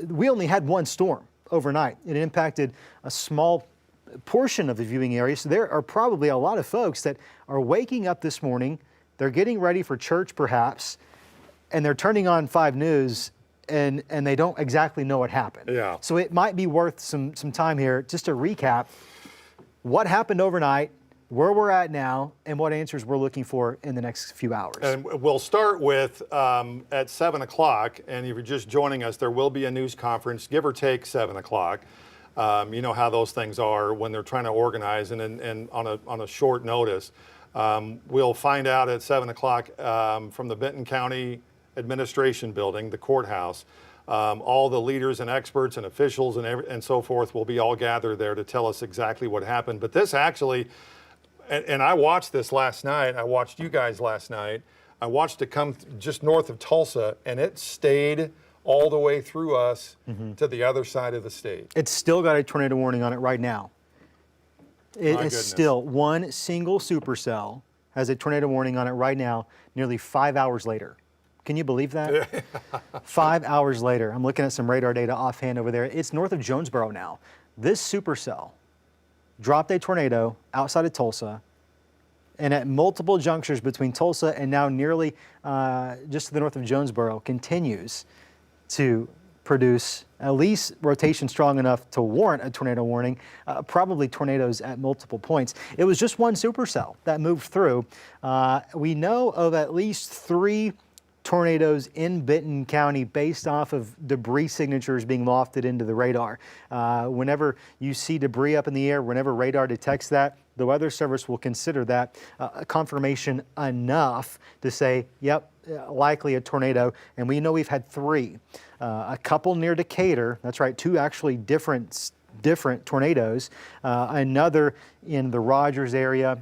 We only had one storm overnight. It impacted a small portion of the viewing area. So there are probably a lot of folks that are waking up this morning. They're getting ready for church perhaps, and they're turning on 5 News and they don't exactly know what happened. Yeah. So it might be worth some time here just to recap what happened overnight, where we're at now, and what answers we're looking for in the next few hours. And we'll start with at 7 o'clock, and if you're just joining us, there will be a news conference, give or take 7 o'clock. You know how those things are when they're trying to organize and on a short notice. We'll find out at 7 o'clock from the Benton County Administration Building, the courthouse. All the leaders and experts and officials and so forth will be all gathered there to tell us exactly what happened. But this actually, and I watched this last night. I watched you guys last night. I watched it come just north of Tulsa, and it stayed all the way through us to the other side of the state. It's still got a tornado warning on it right now. It's still one single supercell has a tornado warning on it right now, nearly 5 hours later. Can you believe that? 5 hours later. I'm looking at some radar data offhand over there. It's north of Jonesboro now. This supercell dropped a tornado outside of Tulsa, and at multiple junctures between Tulsa and now nearly just to the north of Jonesboro continues to produce at least rotation strong enough to warrant a tornado warning, probably tornadoes at multiple points. It was just one supercell that moved through. We know of at least 3 tornadoes in Benton County based off of debris signatures being lofted into the radar. Whenever you see debris up in the air, whenever radar detects that, the Weather Service will consider that confirmation enough to say, yep, likely a tornado. And we know we've had 3. A couple near Decatur, that's right, 2 actually different tornadoes. Another in the Rogers area.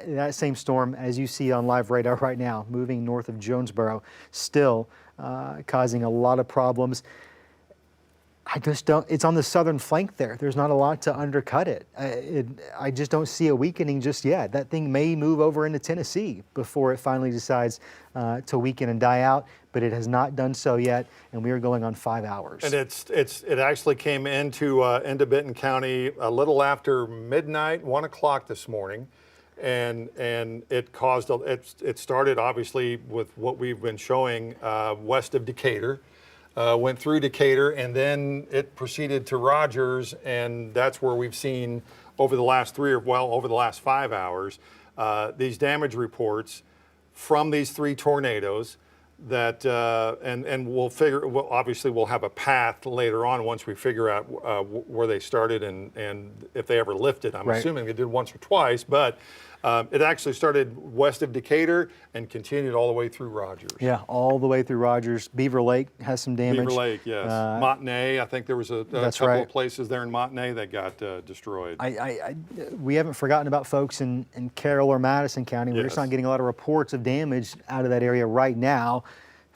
That same storm, as you see on live radar right now, moving north of Jonesboro, still causing a lot of problems. I just don't, it's on the southern flank there. There's not a lot to undercut it. I just don't see a weakening just yet. That thing may move over into Tennessee before it finally decides to weaken and die out, but it has not done so yet, and we are going on 5 hours. And it actually came into Benton County a little after midnight, 1 o'clock this morning. And it caused, it started obviously with what we've been showing west of Decatur, went through Decatur, and then it proceeded to Rogers, and that's where we've seen over the last over the last 5 hours, these damage reports from these 3 tornadoes that, and obviously we'll have a path later on once we figure out where they started and if they ever lifted. I'm assuming they did once or twice, but it actually started west of Decatur and continued all the way through Rogers. Yeah, all the way through Rogers. Beaver Lake has some damage. Beaver Lake, yes. Montanay, I think there was a couple of places there in Montanay that got destroyed. We haven't forgotten about folks in Carroll or Madison County. We're just not getting a lot of reports of damage out of that area right now.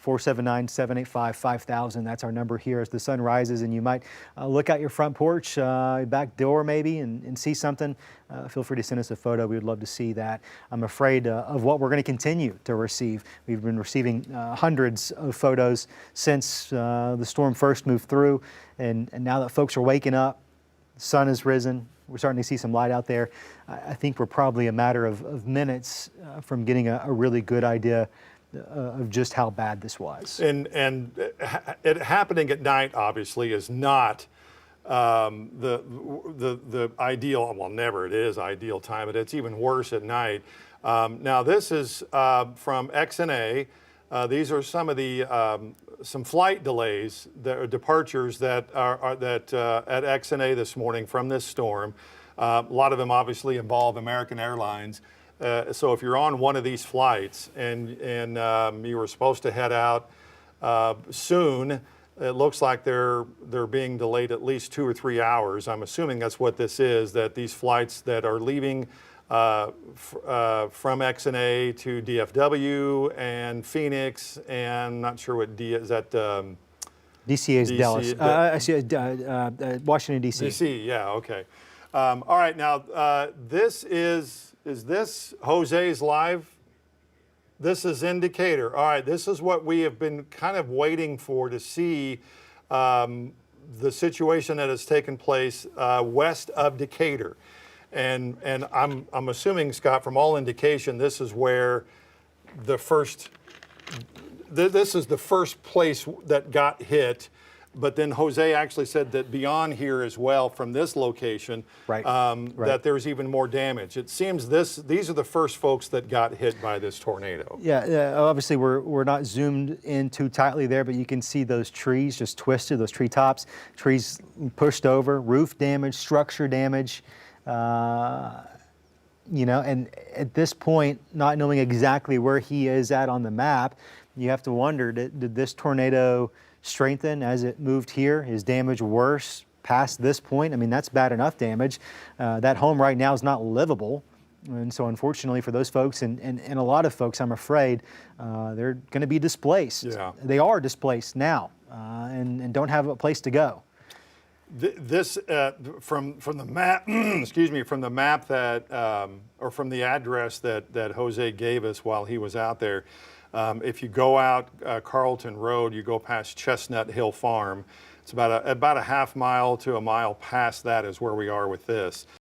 479-785-5000. That's our number here as the sun rises, and you might look out your front porch, back door maybe, and see something. Feel free to send us a photo. We would love to see that. I'm afraid of what we're going to continue to receive. We've been receiving hundreds of photos since the storm first moved through, and now that folks are waking up, the sun has risen. We're starting to see some light out there. I think we're probably a matter of minutes from getting a really good idea of just how bad this was. And it happening at night obviously is not the ideal, well, never it is ideal time, but it's even worse at night. Now this is from XNA. These are some of the some flight delays, departures that are at XNA this morning from this storm. A lot of them obviously involve American Airlines. So if you're on one of these flights and you were supposed to head out soon, it looks like they're being delayed at least 2 or 3 hours. I'm assuming that's what this is, that these flights that are leaving from XNA to DFW and Phoenix, and not sure what is that. DCA is Dallas. Washington, D.C. D.C., yeah, okay. All right, now this is this Jose's live This is indicator. All right, this is what we have been kind of waiting for to see the situation that has taken place west of Decatur. And I'm assuming, Scott, from all indication, this is where the first, this is the first place that got hit. But then Jose actually said that beyond here as well, from this location, Right. that there's even more damage. It seems these are the first folks that got hit by this tornado. Yeah, obviously we're not zoomed in too tightly there, but you can see those trees just twisted, those tree tops, trees pushed over, roof damage, structure damage. You know, and at this point, not knowing exactly where he is at on the map, you have to wonder, did this tornado strengthen as it moved here? Is damage worse past this point? I mean, that's bad enough damage. That home right now is not livable. And so unfortunately for those folks, and a lot of folks, I'm afraid, they're going to be displaced. Yeah. They are displaced now and don't have a place to go. This from the map, excuse me, from the map that, or from the address that Jose gave us while he was out there. If you go out Carlton Road, you go past Chestnut Hill Farm. It's about a half mile to a mile past that is where we are with this.